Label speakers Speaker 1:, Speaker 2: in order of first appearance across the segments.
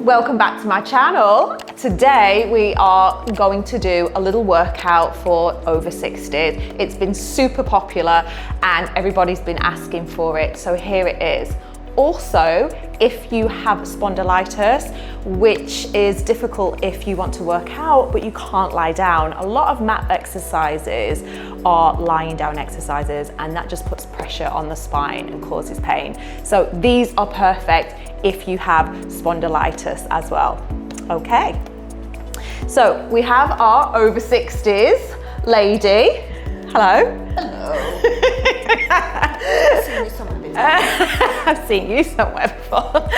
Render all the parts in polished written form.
Speaker 1: Welcome back to my channel. Today we are going to do a little workout for over 60s. It's been super popular and everybody's been asking for it, so here it is. Also, if you have spondylitis, which is difficult if you want to work out but you can't lie down, a lot of mat exercises are lying down exercises, and that just puts pressure on the spine and causes pain. So these are perfect if you have spondylitis as well. Okay, so we have our over 60s lady. Hello. I've seen you somewhere before.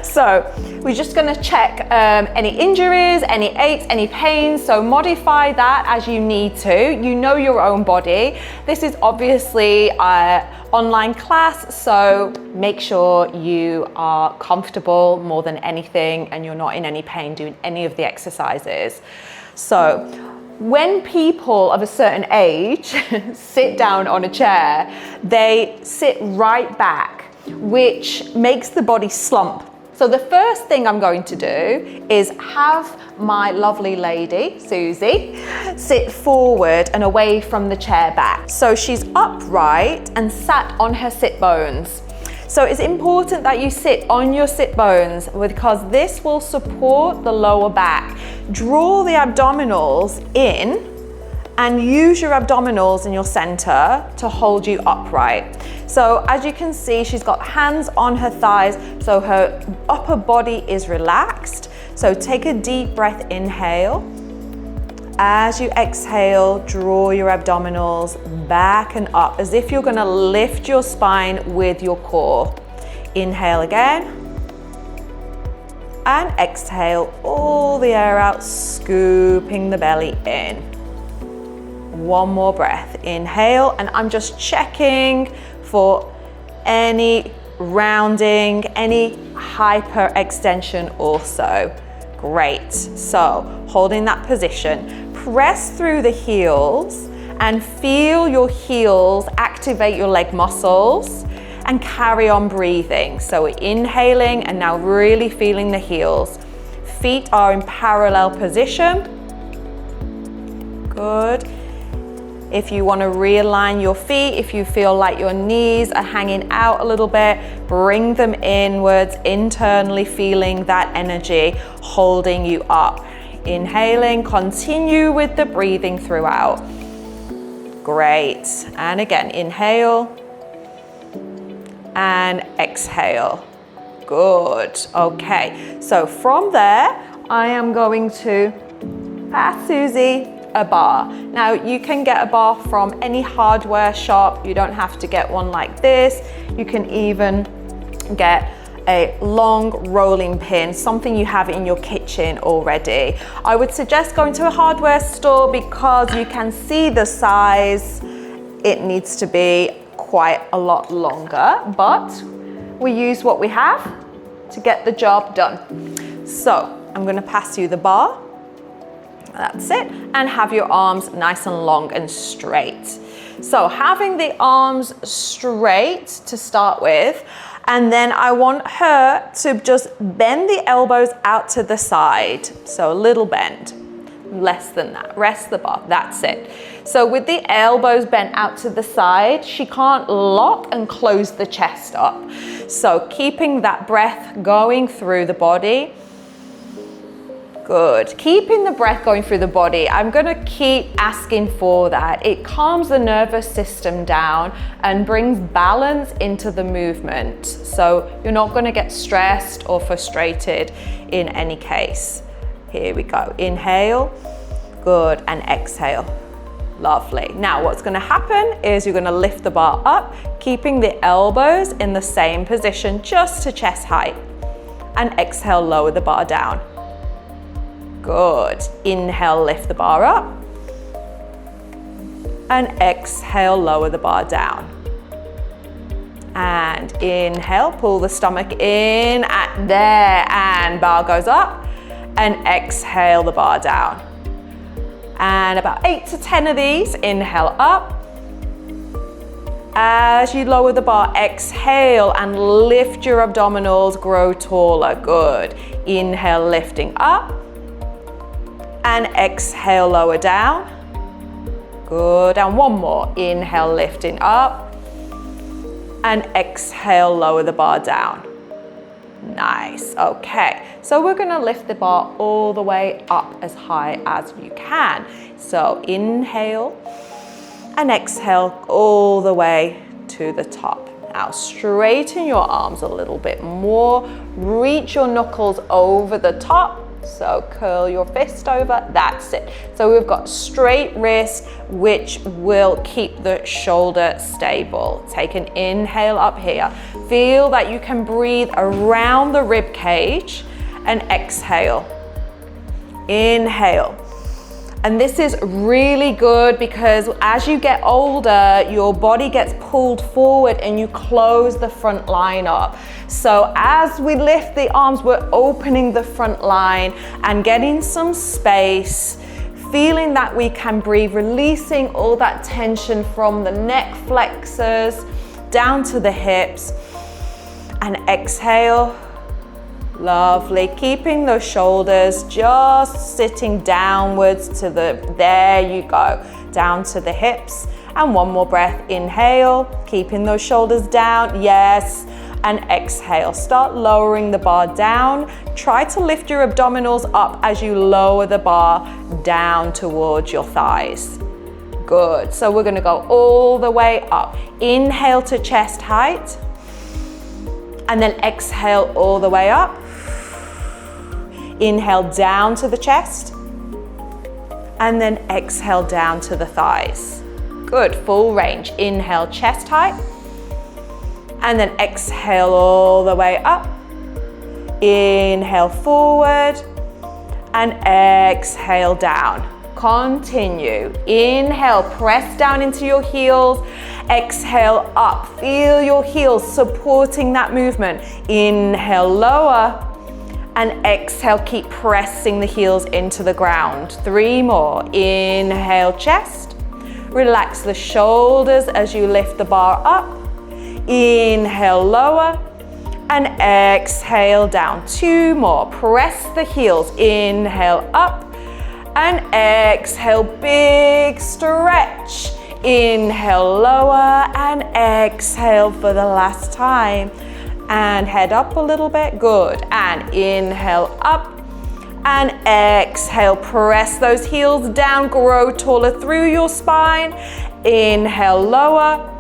Speaker 1: So we're just going to check any injuries, any aches, any pains. So modify that as you need to. You know your own body. This is obviously an online class, so make sure you are comfortable more than anything and you're not in any pain doing any of the exercises. So when people of a certain age sit down on a chair, they sit right back, which makes the body slump. So the first thing I'm going to do is have my lovely lady, Susie, sit forward and away from the chair back. So she's upright and sat on her sit bones. So it's important that you sit on your sit bones because this will support the lower back. Draw the abdominals in and use your abdominals in your center to hold you upright. So as you can see, she's got hands on her thighs, so her upper body is relaxed. So take a deep breath, inhale. As you exhale, draw your abdominals back and up as if you're going to lift your spine with your core. Inhale again. And exhale all the air out, scooping the belly in. One more breath. Inhale, and I'm just checking for any rounding, any hyperextension also. Great. So holding that position, press through the heels and feel your heels activate your leg muscles and carry on breathing. So we're inhaling and now really feeling the heels. Feet are in parallel position. Good. If you want to realign your feet, if you feel like your knees are hanging out a little bit, bring them inwards, internally feeling that energy holding you up. Inhaling, continue with the breathing throughout. Great. And again, inhale and exhale. Good. Okay. So from there, I am going to pass Susie a bar. Now you can get a bar from any hardware shop. You don't have to get one like this. You can even get a long rolling pin, something you have in your kitchen already. I would suggest going to a hardware store because you can see the size. It needs to be quite a lot longer, but we use what we have to get the job done. So I'm going to pass you the bar. That's it. And have your arms nice and long and straight. So having the arms straight to start with, and then I want her to just bend the elbows out to the side. So a little bend, less than that. Rest the bar, that's it. So with the elbows bent out to the side, she can't lock and close the chest up. So keeping that breath going through the body. Good. Keeping the breath going through the body. I'm going to keep asking for that. It calms the nervous system down and brings balance into the movement. So you're not going to get stressed or frustrated in any case. Here we go. Inhale. Good. And exhale. Lovely. Now what's going to happen is you're going to lift the bar up, keeping the elbows in the same position just to chest height. And exhale, lower the bar down. Good. Inhale, lift the bar up. And exhale, lower the bar down. And inhale, pull the stomach in at there, and bar goes up. And exhale the bar down. And about 8 to 10 of these. Inhale up. As you lower the bar, exhale and lift your abdominals, grow taller. Good. Inhale, lifting up. And exhale, lower down. Good. And one more. Inhale, lifting up. And exhale, lower the bar down. Nice. Okay. So we're going to lift the bar all the way up as high as you can. So inhale and exhale all the way to the top. Now straighten your arms a little bit more. Reach your knuckles over the top. So curl your fist over, that's it. So we've got straight wrist, which will keep the shoulder stable. Take an inhale up here. Feel that you can breathe around the rib cage and exhale. Inhale. And this is really good because as you get older, your body gets pulled forward and you close the front line up. So as we lift the arms, we're opening the front line and getting some space, feeling that we can breathe, releasing all that tension from the neck flexors down to the hips. And exhale. Lovely, keeping those shoulders just sitting downwards to there you go, down to the hips. And one more breath, inhale, keeping those shoulders down, yes. And exhale, start lowering the bar down. Try to lift your abdominals up as you lower the bar down towards your thighs. Good, so we're gonna go all the way up. Inhale to chest height. And then exhale all the way up. Inhale down to the chest. And then exhale down to the thighs. Good, full range. Inhale, chest height. And then exhale all the way up. Inhale forward. And exhale down. Continue. Inhale, press down into your heels. Exhale up. Feel your heels supporting that movement. Inhale, lower. And exhale, keep pressing the heels into the ground. 3 more. Inhale, chest. Relax the shoulders as you lift the bar up. Inhale, lower. And exhale, down. 2 more. Press the heels. Inhale, up. And exhale, big stretch. Inhale, lower. And exhale for the last time. And head up a little bit, good. And inhale up and exhale, press those heels down, grow taller through your spine. Inhale, lower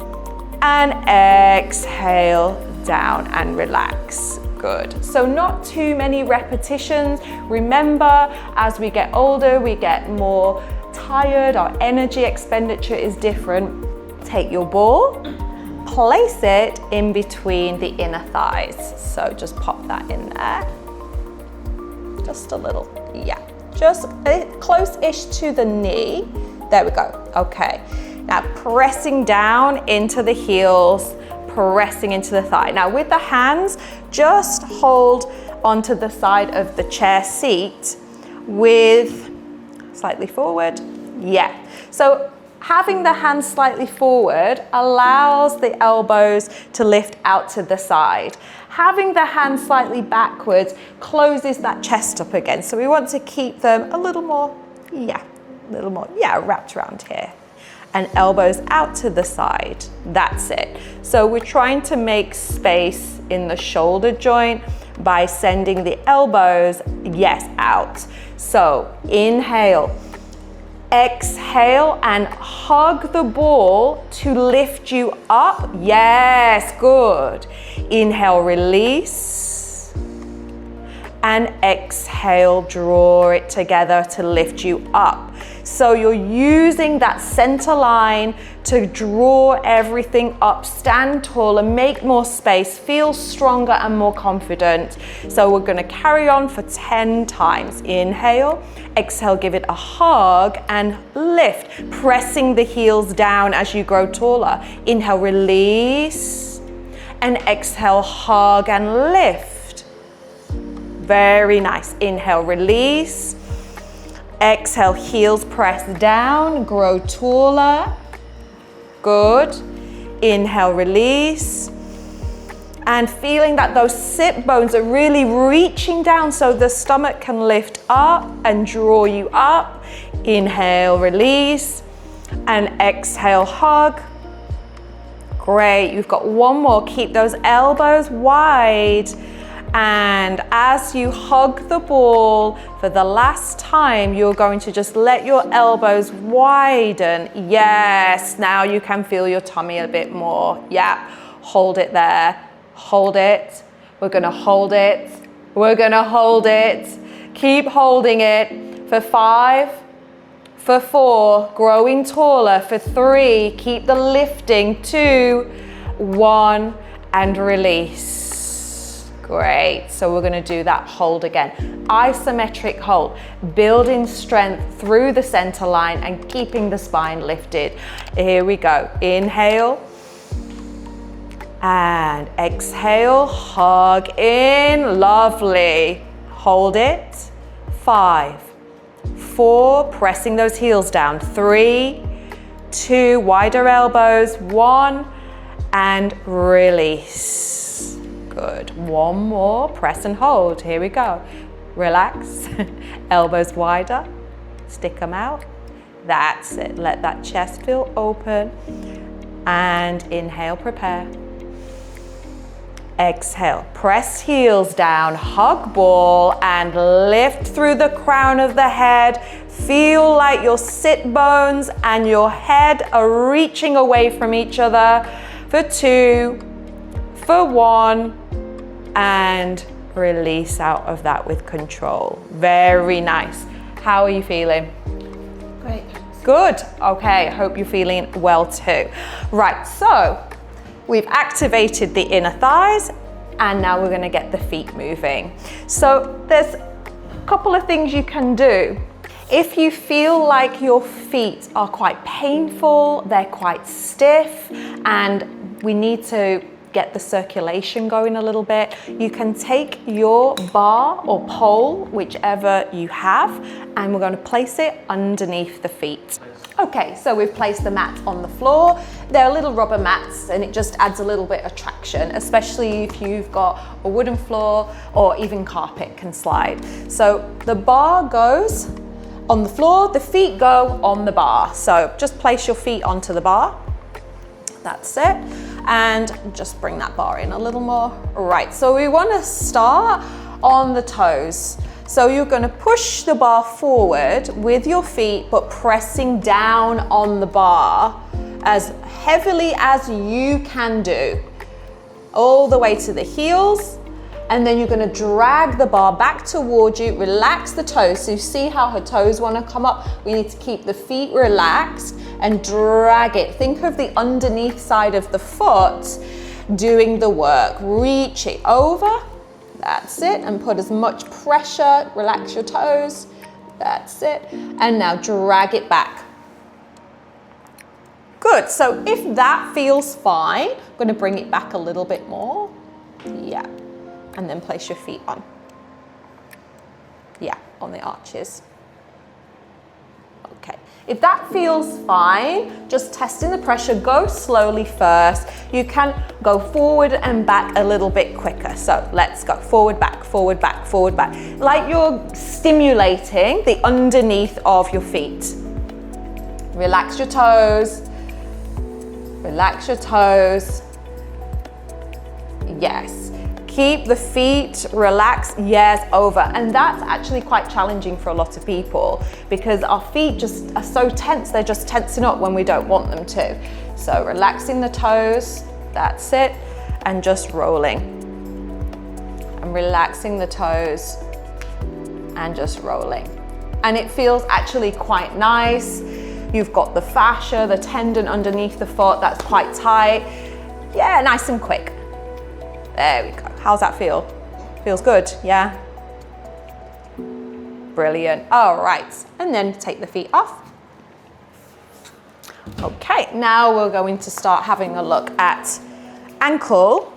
Speaker 1: and exhale down and relax. Good. So not too many repetitions. Remember, as we get older, we get more tired, our energy expenditure is different. Take your ball, place it in between the inner thighs. So just pop that in there. Just a little, yeah. Just close-ish to the knee. There we go, okay. Now pressing down into the heels, pressing into the thigh. Now with the hands, just hold onto the side of the chair seat with slightly forward, yeah. So having the hands slightly forward allows the elbows to lift out to the side. Having the hands slightly backwards closes that chest up again. So we want to keep them a little more, wrapped around here. And elbows out to the side, that's it. So we're trying to make space in the shoulder joint by sending the elbows, yes, out. So inhale. Exhale and hug the ball to lift you up. Yes, good. Inhale, release. And exhale, draw it together to lift you up. So you're using that center line to draw everything up, stand taller, make more space, feel stronger and more confident. So we're gonna carry on for 10 times. Inhale, exhale, give it a hug and lift, pressing the heels down as you grow taller. Inhale, release, and exhale, hug and lift. Very nice. Inhale, release. Exhale, heels press down, grow taller. Good. Inhale, release. And feeling that those sit bones are really reaching down so the stomach can lift up and draw you up. Inhale, release. And exhale, hug. Great, you've got one more. Keep those elbows wide. And as you hug the ball for the last time, you're going to just let your elbows widen. Yes, now you can feel your tummy a bit more. Yeah, hold it there. Hold it. We're gonna hold it. We're gonna hold it. Keep holding it for 5, for 4, growing taller, for 3, keep the lifting, 2, 1, and release. Great, so we're gonna do that hold again. Isometric hold, building strength through the center line and keeping the spine lifted. Here we go, inhale. And exhale, hug in, lovely. Hold it, 5, 4, pressing those heels down, 3, 2, wider elbows, 1, and release. Good, one more, press and hold, here we go. Relax, elbows wider, stick them out. That's it, let that chest feel open. And inhale, prepare. Exhale, press heels down, hug ball, and lift through the crown of the head. Feel like your sit bones and your head are reaching away from each other. For 2, for 1, and release out of that with control. Very nice. How are you feeling?
Speaker 2: Great.
Speaker 1: Good. Okay, I hope you're feeling well too. Right, so we've activated the inner thighs and now we're gonna get the feet moving. So there's a couple of things you can do. If you feel like your feet are quite painful, they're quite stiff, and we need to get the circulation going a little bit, you can take your bar or pole, whichever you have, and we're going to place it underneath the feet. Okay, so we've placed the mat on the floor. They're little rubber mats and it just adds a little bit of traction, especially if you've got a wooden floor or even carpet can slide. So the bar goes on the floor, the feet go on the bar. So just place your feet onto the bar. That's it. And just bring that bar in a little more. Right, so we want to start on the toes. So you're going to push the bar forward with your feet, but pressing down on the bar as heavily as you can do. All the way to the heels. And then you're going to drag the bar back towards you, relax the toes. So you see how her toes want to come up? We need to keep the feet relaxed and drag it. Think of the underneath side of the foot doing the work. Reach it over. That's it. And put as much pressure. Relax your toes. That's it. And now drag it back. Good. So if that feels fine, I'm going to bring it back a little bit more. Yeah. And then place your feet on. Yeah, on the arches. Okay, if that feels fine, just testing the pressure, go slowly first. You can go forward and back a little bit quicker. So let's go forward, back, forward, back, forward, back. Like you're stimulating the underneath of your feet. Relax your toes. Relax your toes. Yes. Keep the feet relaxed, yes, over. And that's actually quite challenging for a lot of people because our feet just are so tense, they're just tensing up when we don't want them to. So relaxing the toes, that's it, and just rolling. And relaxing the toes and just rolling. And it feels actually quite nice. You've got the fascia, the tendon underneath the foot, that's quite tight. Yeah, nice and quick. There we go. How's that feel? Feels good, yeah? Brilliant. All right, and then take the feet off. Okay, now we're going to start having a look at ankle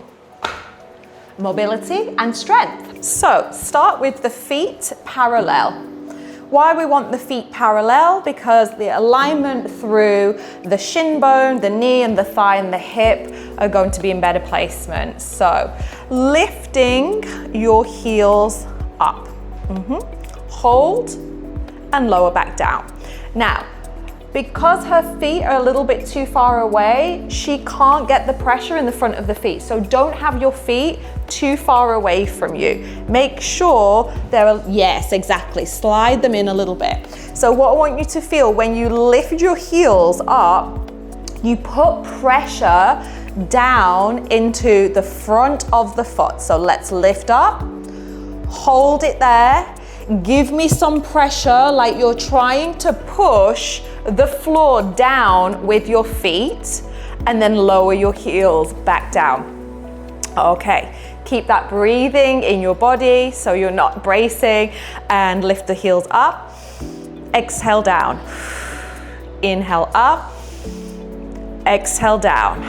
Speaker 1: mobility and strength. So start with the feet parallel. Why we want the feet parallel? Because the alignment through the shin bone, the knee and the thigh and the hip are going to be in better placement. So lifting your heels up. Hold and lower back down. Now, because her feet are a little bit too far away, she can't get the pressure in the front of the feet. So don't have your feet too far away from you. Make sure they're, yes, exactly. Slide them in a little bit. So what I want you to feel when you lift your heels up, you put pressure down into the front of the foot. So let's lift up, hold it there. Give me some pressure like you're trying to push the floor down with your feet, and then lower your heels back down. Okay, keep that breathing in your body so you're not bracing, and lift the heels up. Exhale down. Inhale up. Exhale down.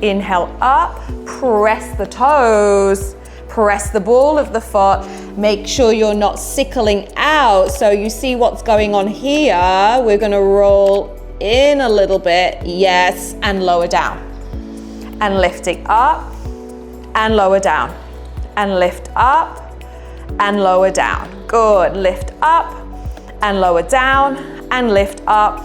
Speaker 1: Inhale up. Press the toes. Press the ball of the foot. Make sure you're not sickling out. So you see what's going on here. We're going to roll in a little bit. Yes, and lower down. And lifting up and lower down. And lift up and lower down. Good. Lift up and lower down and lift up.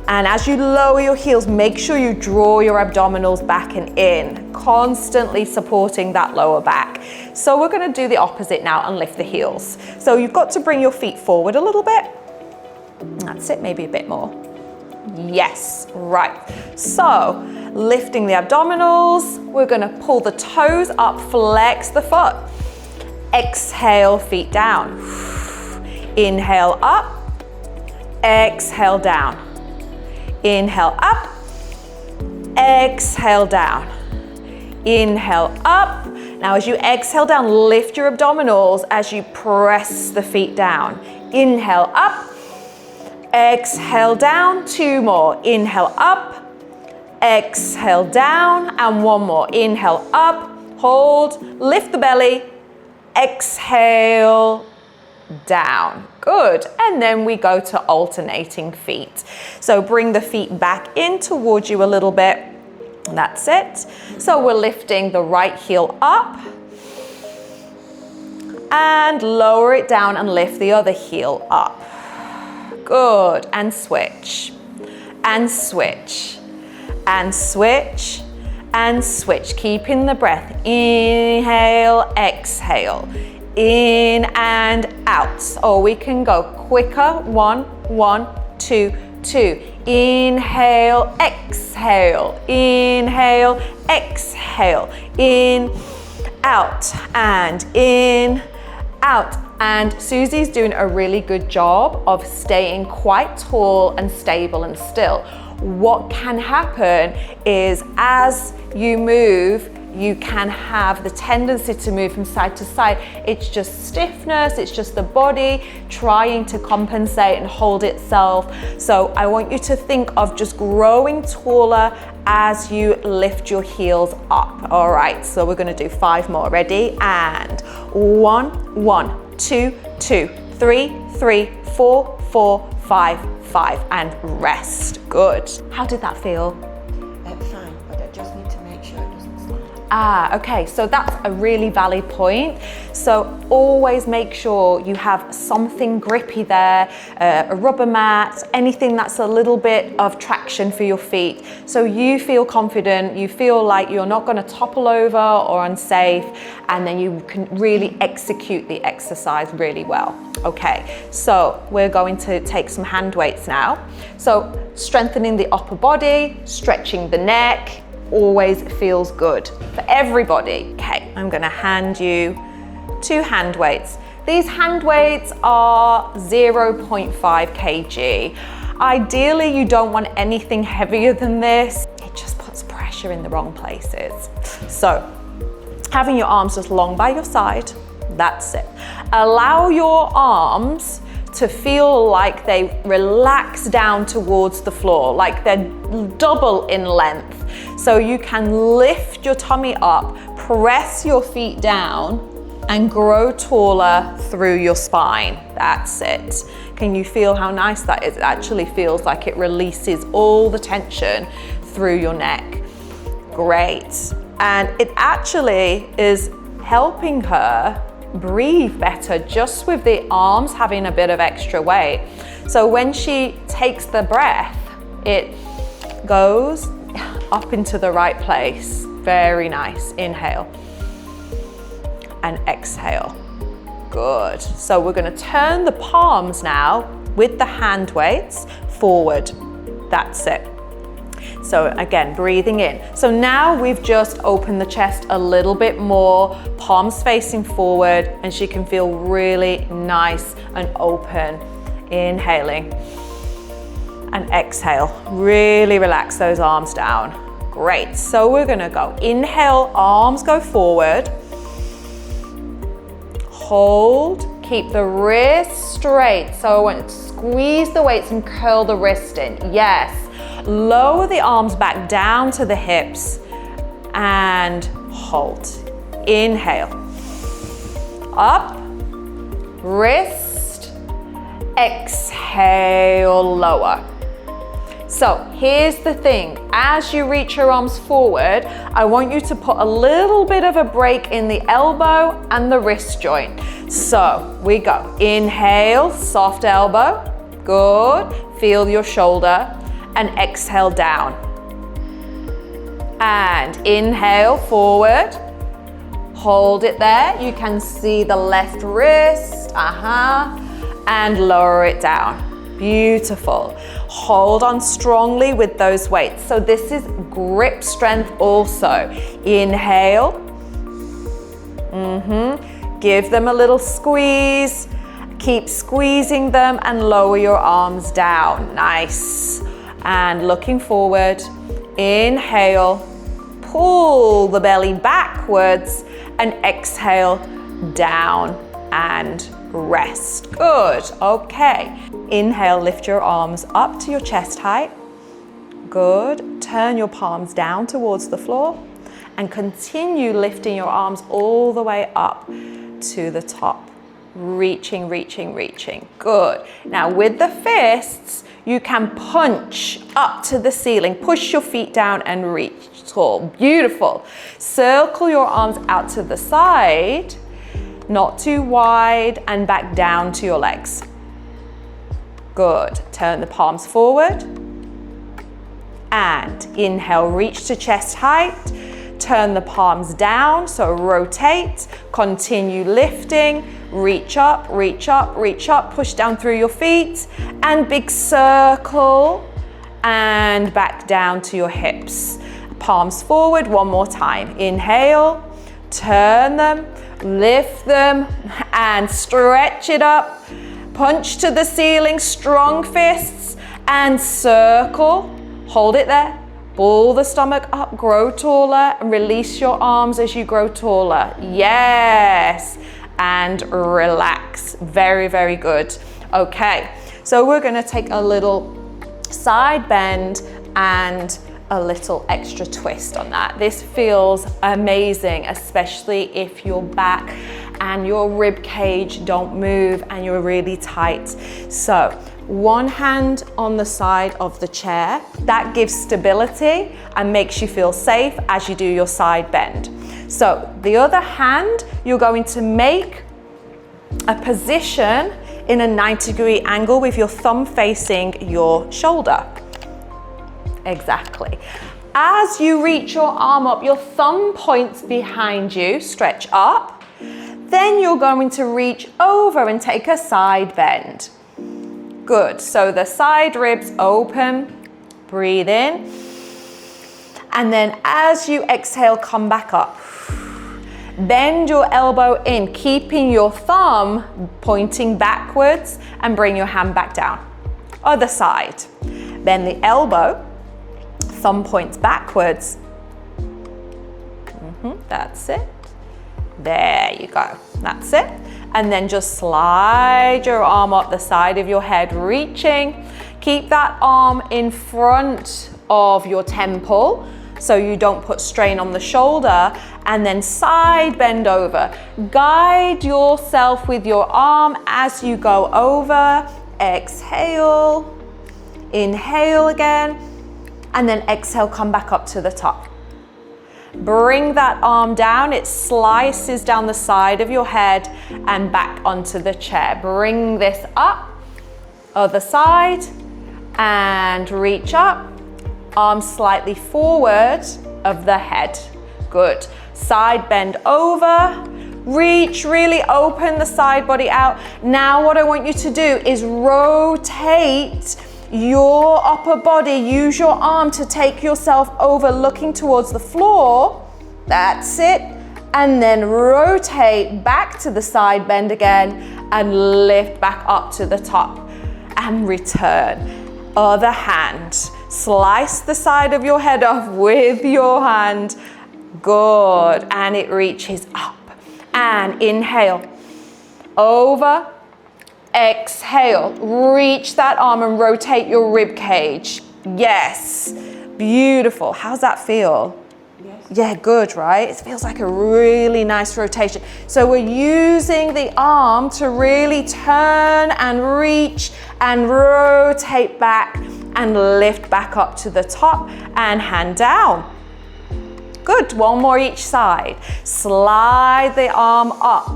Speaker 1: And as you lower your heels, make sure you draw your abdominals back and in, constantly supporting that lower back. So we're going to do the opposite now and lift the heels. So you've got to bring your feet forward a little bit. That's it, maybe a bit more. Yes, right. So lifting the abdominals, we're going to pull the toes up, flex the foot. Exhale, feet down. Inhale up, exhale down. Inhale up, exhale down. Inhale up. Now as you exhale down, lift your abdominals as you press the feet down. Inhale up, exhale down. Two more. Inhale up, exhale down, and one more. Inhale up, hold, lift the belly, exhale down. Good. And then we go to alternating feet. So bring the feet back in towards you a little bit. That's it. So we're lifting the right heel up and lower it down and lift the other heel up. Good. And switch. And switch. And switch. And switch. Keeping the breath. Inhale, exhale. In and out. Or we can go quicker. 1, 1, 2, 2. Inhale, exhale. Inhale, exhale. In, out, and in, out. And Susie's doing a really good job of staying quite tall and stable and still. What can happen is as you move, you can have the tendency to move from side to side. It's just stiffness, it's just the body trying to compensate and hold itself. So I want you to think of just growing taller as you lift your heels up. All right, so we're gonna do 5 more. Ready? And 1, 1, 2, 2, 3, 3, 4, 4, 5, 5, and rest. Good. How did that feel?
Speaker 2: Fine, but I just need to make sure it doesn't slide.
Speaker 1: Okay, so that's a really valid point. So always make sure you have something grippy there, a rubber mat, anything that's a little bit of traction for your feet. So you feel confident, you feel like you're not gonna topple over or unsafe, and then you can really execute the exercise really well. Okay, so we're going to take some hand weights now. So strengthening the upper body, stretching the neck, always feels good for everybody. Okay, I'm gonna hand you 2 hand weights. These hand weights are 0.5 kg. Ideally, you don't want anything heavier than this. It just puts pressure in the wrong places. So having your arms just long by your side, that's it. Allow your arms to feel like they relax down towards the floor, like they're double in length. So you can lift your tummy up, press your feet down, and grow taller through your spine. That's it. Can you feel how nice that is? It actually feels like it releases all the tension through your neck. Great. And it actually is helping her breathe better just with the arms having a bit of extra weight. So when she takes the breath, it goes up into the right place. Very nice. Inhale and exhale. Good. So we're going to turn the palms now with the hand weights forward. That's it. So again, breathing in. So now we've just opened the chest a little bit more, palms facing forward, and she can feel really nice and open. Inhaling and exhale. Really relax those arms down. Great. So we're going to go. Inhale, arms go forward. Hold. Keep the wrist straight. So I want to squeeze the weights and curl the wrist in. Yes. Lower the arms back down to the hips and hold. Inhale. Up. Wrist. Exhale, lower. So here's the thing, as you reach your arms forward, I want you to put a little bit of a break in the elbow and the wrist joint. So we go, inhale, soft elbow, good, feel your shoulder, and exhale down. And inhale, forward, hold it there, you can see the left wrist, and lower it down. Beautiful. Hold on strongly with those weights. So this is grip strength also. Inhale. Give them a little squeeze. Keep squeezing them and lower your arms down. Nice. And looking forward. Inhale. Pull the belly backwards and exhale down and rest. Good. Okay. Inhale, lift your arms up to your chest height. Good. Turn your palms down towards the floor and continue lifting your arms all the way up to the top. Reaching, reaching, reaching. Good. Now with the fists, you can punch up to the ceiling. Push your feet down and reach tall. Beautiful. Circle your arms out to the side, not too wide, and back down to your legs. Good. Turn the palms forward. And inhale, reach to chest height. Turn the palms down, so rotate. Continue lifting. Reach up, reach up, reach up. Push down through your feet. And big circle. And back down to your hips. Palms forward one more time. Inhale. Turn them. Lift them. And stretch it up. Punch to the ceiling, strong fists, and circle. Hold it there. Pull the stomach up, grow taller, and release your arms as you grow taller. Yes. And relax. Very, very good. Okay, so we're going to take a little side bend and a little extra twist on that. This feels amazing, especially if your back and your rib cage don't move and you're really tight. So one hand on the side of the chair, that gives stability and makes you feel safe as you do your side bend. So the other hand, you're going to make a position in a 90-degree angle with your thumb facing your shoulder. Exactly. As you reach your arm up, your thumb points behind you, stretch up. Then you're going to reach over and take a side bend. Good. So the side ribs open, breathe in. And then as you exhale, come back up. Bend your elbow in, keeping your thumb pointing backwards, and bring your hand back down. Other side. Bend the elbow, thumb points backwards. That's it. There you go. That's it. And then just slide your arm up the side of your head, reaching. Keep that arm in front of your temple. so you don't put strain on the shoulder, and then side bend over. Guide yourself with your arm as you go over. Exhale, inhale again, and then exhale, come back up to the top. Bring that arm down, it slices down the side of your head and back onto the chair. Bring this up, other side, and reach up. Arms slightly forward of the head. Good. Side bend over. Reach, really open the side body out. Now what I want you to do is rotate your upper body. Use your arm to take yourself over, looking towards the floor. That's it. And then rotate back to the side bend again and lift back up to the top and return. Other hand. Slice the side of your head off with your hand. Good. And it reaches up. And inhale. Over. Exhale. Reach that arm and rotate your rib cage. Yes. Beautiful. How's that feel? Yes. Yeah, good, right? It feels like a really nice rotation. So we're using the arm to really turn and reach and rotate back and lift back up to the top and hand down. Good. One more each side. Slide the arm up.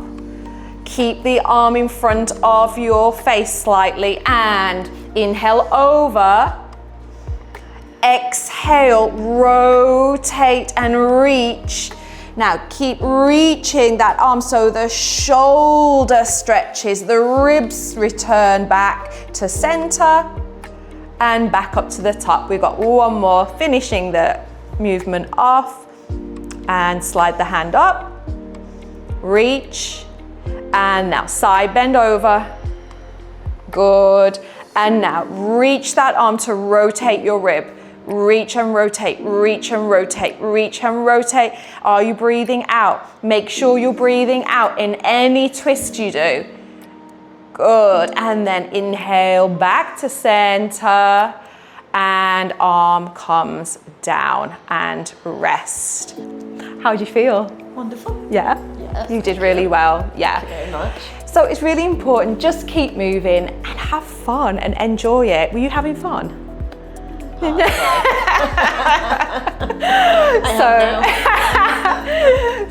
Speaker 1: Keep the arm in front of your face slightly and inhale over. Exhale, rotate and reach. Now keep reaching that arm so the shoulder stretches, the ribs return back to center and back up to the top. We've got one more, finishing the movement off, and slide the hand up, reach, and now side bend over. Good. And now reach that arm to rotate your rib. Reach and rotate, reach and rotate, reach and rotate. Are you breathing out? Make sure you're breathing out in any twist you do. Good. And then inhale back to center and arm comes down and rest. How do you feel?
Speaker 2: Wonderful.
Speaker 1: Yeah?
Speaker 2: Yes.
Speaker 1: You did really well. Yeah.
Speaker 2: Thank you very much.
Speaker 1: So it's really important, just keep moving and have fun and enjoy it. Were you having fun?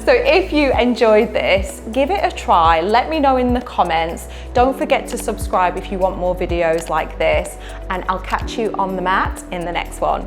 Speaker 1: So if you enjoyed this, give it a try. Let me know in the comments. Don't forget to subscribe if you want more videos like this, and I'll catch you on the mat in the next one.